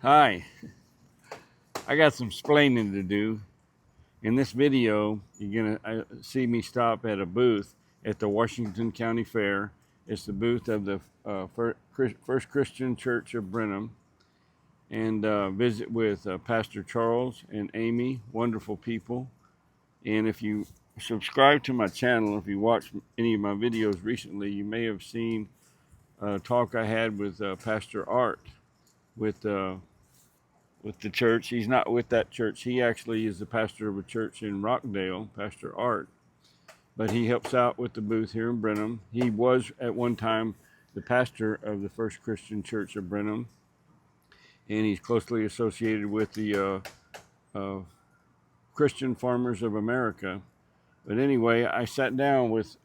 Hi, I got some splaining to do. In this video, you're gonna see me stop at a booth at the Washington County Fair. It's the booth of the First Christian Church of Brenham, and visit with Pastor Charles and Amy, wonderful people. And if you subscribe to my channel, if you watch any of my videos recently, you may have seen a talk I had with Pastor Art with the church. He's not with that church. He actually is the pastor of a church in Rockdale, Pastor Art. But he helps out with the booth here in Brenham. He was at one time the pastor of the First Christian Church of Brenham, and he's closely associated with the Christian Farmers of America. But anyway, I sat down with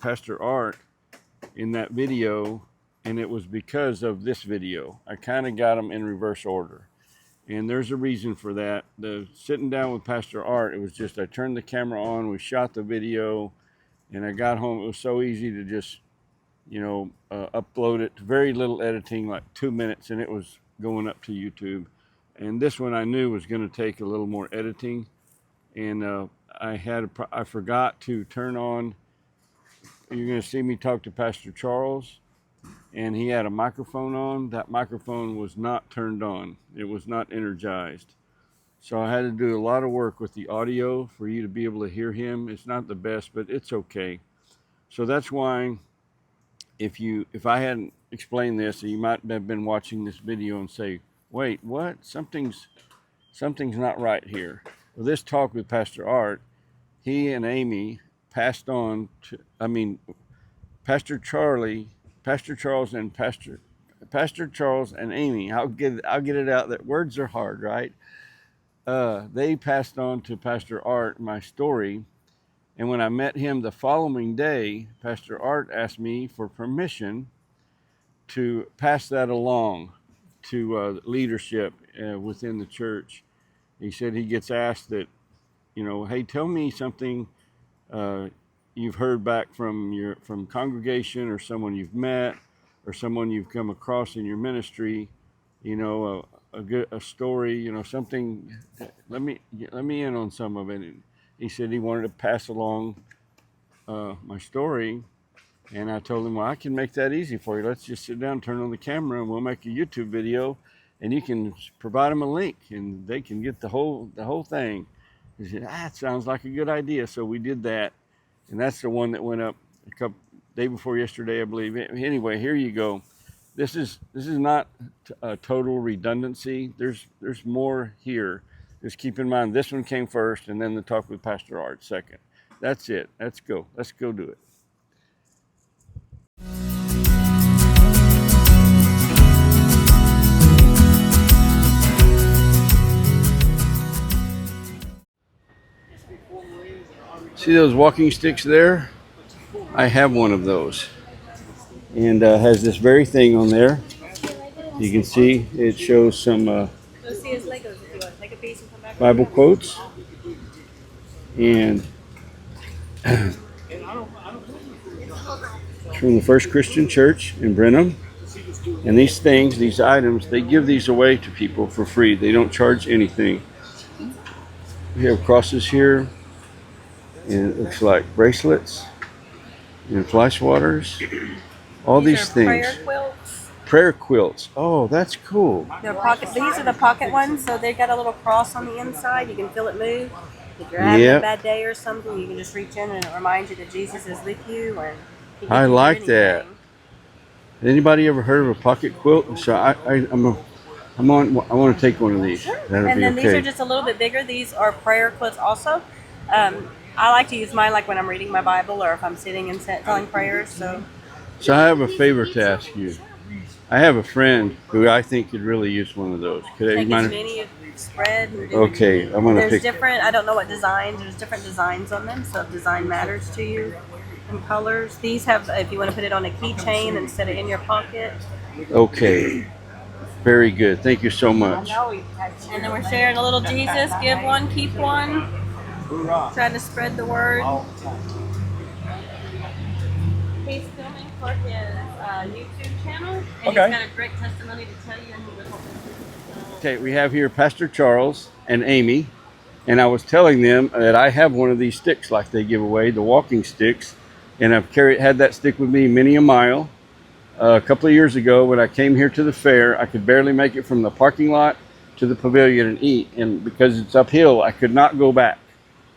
Pastor Art in that video, and it was because of this video. I kind of got them in reverse order. And there's a reason for that. The sitting down with Pastor Art, it was just I turned the camera on, we shot the video, and I got home. It was so easy to just, upload it. Very little editing, like 2 minutes, and it was going up to YouTube. And this one I knew was going to take a little more editing, and I forgot to turn on. You're going to see me talk to Pastor Charles. And he had a microphone on. That microphone was not turned on. It was not energized. So I had to do a lot of work with the audio for you to be able to hear him. It's not the best, but it's okay. So that's why if I hadn't explained this, you might have been watching this video and say, wait, what? Something's not right here. Well, this talk with Pastor Art, he and Amy passed on to, Pastor Charles and Pastor Charles and Amy. I'll get it out. That words are hard, right? They passed on to Pastor Art my story, and when I met him the following day, Pastor Art asked me for permission to pass that along to leadership within the church. He said he gets asked that, hey, tell me something you've heard back from congregation, or someone you've met, or someone you've come across in your ministry, a story, something. Let me in on some of it. And he said he wanted to pass along my story, and I told him, well, I can make that easy for you. Let's just sit down, turn on the camera, and we'll make a YouTube video, and you can provide them a link, and they can get the whole thing. He said, it sounds like a good idea. So we did that. And that's the one that went up day before yesterday, I believe. Anyway, here you go. This is not a total redundancy. There's more here. Just keep in mind, this one came first, and then the talk with Pastor Art second. That's it. Let's go. Let's go do it. See those walking sticks there? I have one of those, and has this very thing on there. You can see it shows some Bible quotes, and from the First Christian Church in Brenham. And these items, they give these away to people for free. They don't charge anything. We have crosses here, and it looks like bracelets and fly swatters. All these things. Prayer quilts. Prayer quilts. Oh, that's cool. They're pocket. These are the pocket ones, so they've got a little cross on the inside. You can feel it move. If you're having a bad day or something, you can just reach in and it reminds you that Jesus is with you. And I like that. Anybody ever heard of a pocket quilt? So I want to take one of these. Sure. That'll and be then okay. These are just a little bit bigger. These are prayer quilts also. I like to use mine like when I'm reading my Bible or if I'm sitting and telling prayers. So I have a favor to ask you. I have a friend who I think could really use one of those. Could I mind? Spread. Okay, I'm gonna There's pick. different. I don't know what designs. There's different designs on them. So if design matters to you, and colors. These have, if you want to put it on a keychain instead of in your pocket. Okay. Very good. Thank you so much. And then we're sharing a little Jesus. Give one, keep one. Trying to spread the word. He's filming for his YouTube channel, and he's got a great testimony to tell you, and he would hope Okay, we have here Pastor Charles and Amy, and I was telling them that I have one of these sticks like they give away, the walking sticks, and I've had that stick with me many a mile. A couple of years ago when I came here to the fair, I could barely make it from the parking lot to the pavilion and eat, and because it's uphill, I could not go back.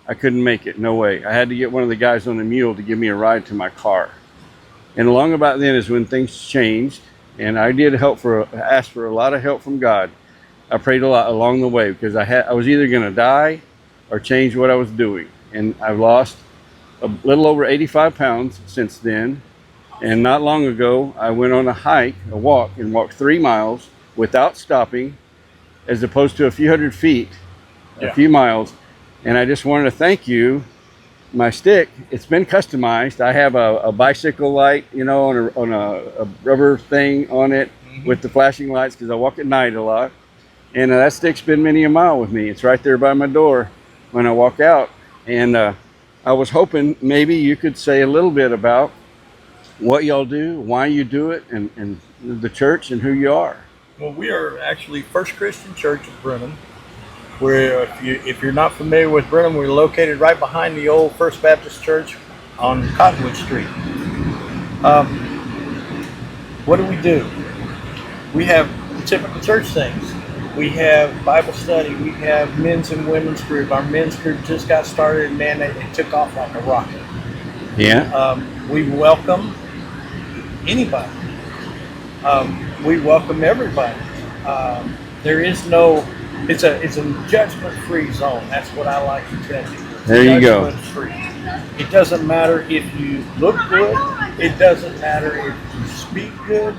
I couldn't make it, no way. I had to get one of the guys on a mule to give me a ride to my car. And along about then is when things changed, and I did ask for a lot of help from God. I prayed a lot along the way because I was either going to die or change what I was doing, and I've lost a little over 85 pounds since then. And not long ago, I went on a walk, and walked 3 miles without stopping, as opposed to a few hundred feet, a few miles. And I just wanted to thank you. My stick, it's been customized. I have a bicycle light, you know, on a rubber thing on it with the flashing lights because I walk at night a lot. And that stick's been many a mile with me. It's right there by my door when I walk out. And I was hoping maybe you could say a little bit about what y'all do, why you do it, and the church and who you are. Well, we are actually First Christian Church of Brenham. We're, if you're not familiar with Brenham, we're located right behind the old First Baptist Church on Cottonwood Street. What do? We have typical church things. We have Bible study. We have men's and women's group. Our men's group just got started, and man, they took off like a rocket. Yeah. We welcome anybody. We welcome everybody. There is no. It's a judgment-free zone. That's what I like to tell you. There you go. Judgment-free. It doesn't matter if you look good. It doesn't matter if you speak good.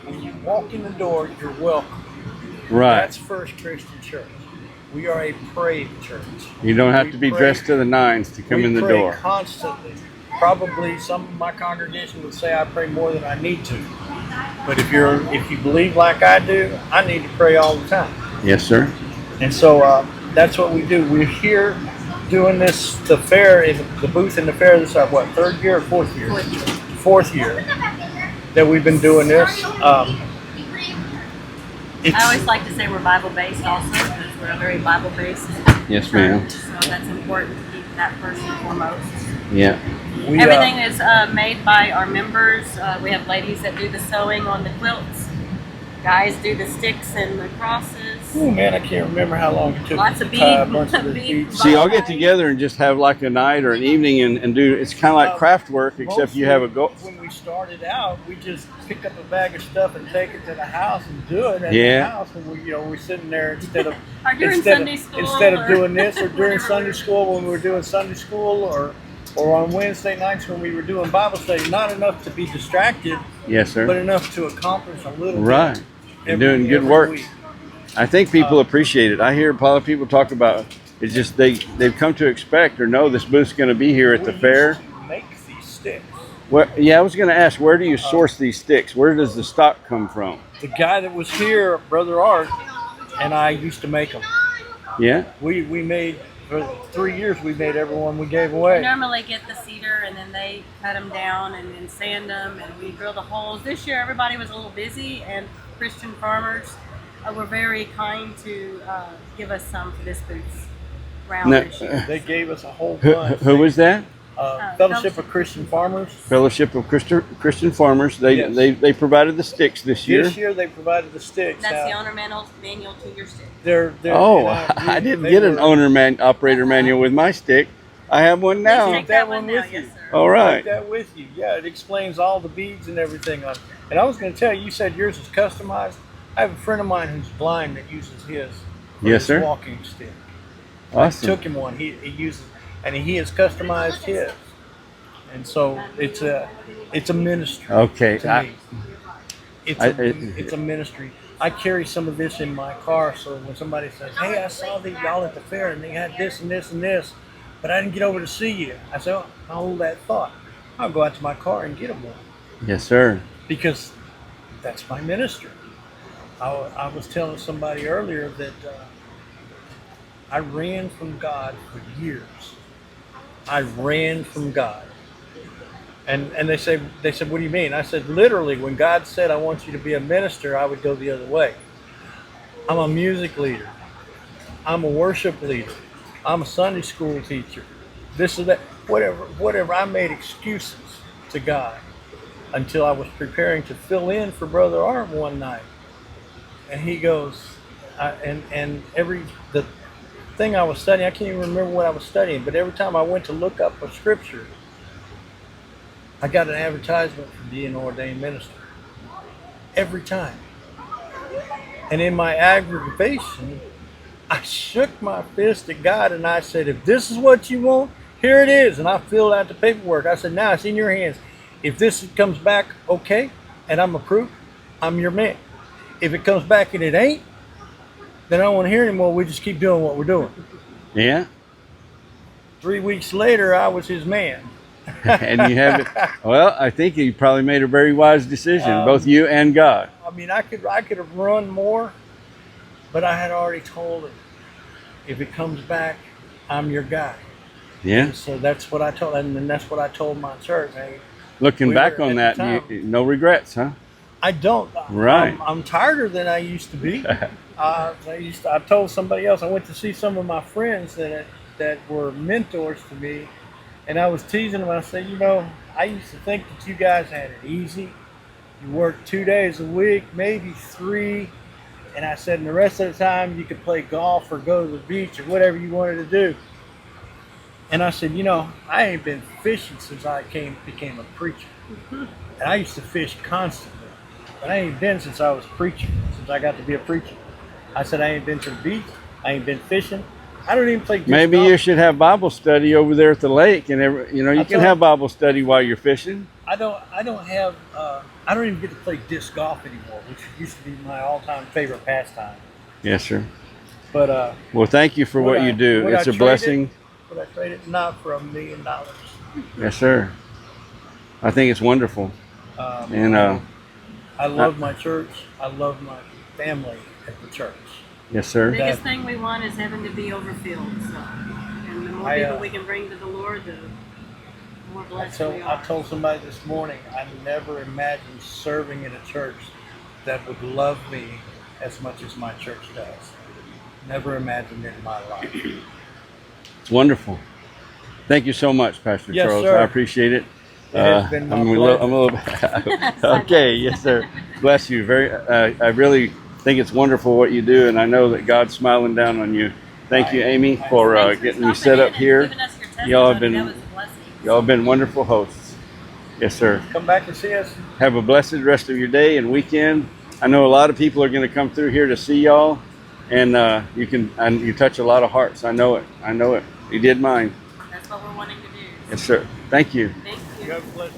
When you walk in the door, you're welcome. Right. That's First Christian Church. We are a praying church. You don't have to be dressed to the nines to come in the door. We pray constantly. Probably some of my congregation would say I pray more than I need to. But if you believe like I do, I need to pray all the time. Yes, sir. And so that's what we do. We're here doing this, the fair, the booth in the fair. This is our, what, third year or fourth year? Fourth year that we've been doing this. I always like to say we're Bible-based also, because we're a very Bible-based Yes, church, ma'am. so that's important to keep that first and foremost. Yeah. Everything is made by our members. We have ladies that do the sewing on the quilts. Guys do the sticks and the crosses. Oh man, I can't remember how long it took. Lots of to tie a bunch of bead. beads. So y'all get together and just have like a night or an evening and do, it's kind of like craft work, except you have a goal. When we started out, we just picked up a bag of stuff and take it to the house and do it at Yeah. the house. And we're sitting there instead of Or during Sunday school. instead of doing this, or during Sunday school when we were doing Sunday school, or on Wednesday nights when we were doing Bible study. Not enough to be distracted, Yes, sir. but enough to accomplish a little Right. bit. You're doing good work. Week. I think people appreciate it. I hear a lot of people talk about it's just they've come to expect or know this booth's going to be here at the fair. Used to make these sticks. Well, yeah, I was going to ask, where do you source these sticks? Where does the stock come from? The guy that was here, Brother Art, and I used to make them. Yeah. We made, for 3 years, we made every one we gave We away. normally get the cedar and then they cut them down and then sand them and we drill the holes. This year everybody was a little busy and Christian farmers were very kind to give us some for this booth round No, this year. They gave us a whole Who, bunch. who was that? Fellowship of Christian Farmers. Fellowship of Christian Farmers. Yes. They provided the sticks this year. This year they provided the sticks. That's Now, the owner manual to your stick. they're Oh, and I didn't they get an were- operator manual with my stick. I have one now. Take that that one one now, with you. yes sir. All Take right. that with you. Yeah, it explains all the beads and everything on it. And I was going to tell you, you said yours is customized. I have a friend of mine who's blind that uses his for Yes, his sir. walking stick. Awesome. I took him one. He uses, and he has customized his. And so it's a ministry. Okay. To me. I- It's a ministry. I carry some of this in my car, so when somebody says, "Hey, I saw y'all at the fair, and they had this and this and this, but I didn't get over to see you," I say, "Oh, I'll hold that thought. I'll go out to my car and get them one Yes, sir. because that's my ministry." I was telling somebody earlier that I ran from God for years. I ran from God. And they said, "What do you mean?" I said, literally, when God said, "I want you to be a minister," I would go the other way. I'm a music leader. I'm a worship leader. I'm a Sunday school teacher. This or that, whatever. I made excuses to God until I was preparing to fill in for Brother Art one night, and he goes, the thing I was studying, I can't even remember what I was studying, but every time I went to look up a scripture, I got an advertisement for being an ordained minister. Every time. And in my aggravation, I shook my fist at God and I said, if this is what you want, here it is. And I filled out the paperwork. I said, now it's in your hands. If this comes back okay and I'm approved, I'm your man. If it comes back and it ain't, then I don't want to hear anymore. We just keep doing what we're doing. Yeah. 3 weeks later, I was his man. And you have it. Well, I think you probably made a very wise decision, both you and God. I mean, I could have run more, but I had already told him, if it comes back, I'm your guy. Yeah. And so that's what I told, and then that's what I told my church. Hey, Looking back on that, no regrets, huh? I don't. Right. I'm tireder than I used to be. I told somebody else. I went to see some of my friends that were mentors to me, and I was teasing them. I said, I used to think that you guys had it easy. You worked 2 days a week, maybe 3, and I said, and the rest of the time you could play golf or go to the beach or whatever you wanted to do. And I said, I ain't been fishing since I became a preacher. And I used to fish constantly, but I ain't been since I was preaching, since I got to be a preacher. I said, I ain't been to the beach. I ain't been fishing. I don't even play disc Maybe golf. you should have Bible study over there at the lake, and you can have Bible study while you're fishing. I don't even get to play disc golf anymore, which used to be my all-time favorite pastime. Yes, sir. But well, thank you for what you do. It's a blessing. Would I trade it not for $1 million? Yes, sir. I think it's wonderful. And I love my church. I love my family at the church. Yes, sir. The biggest thing we want is heaven to be overfilled. So, and the more people we can bring to the Lord, the more blessed we are. I told somebody this morning, I never imagined serving in a church that would love me as much as my church does. Never imagined it in my life. It's wonderful. Thank you so much, Pastor Yes, Charles. sir. I appreciate it. It has been my I'm a little okay. Yes, sir. Bless you. I really think it's wonderful what you do, and I know that God's smiling down on you. Thank you, Amy, for getting me set up here. Y'all have been wonderful hosts. Yes, sir. Come back and see us. Have a blessed rest of your day and weekend. I know a lot of people are going to come through here to see y'all, and you touch a lot of hearts. I know it. You did mine. That's what we're wanting to do. Yes, sir. Thank you. Thank you. You have a blessed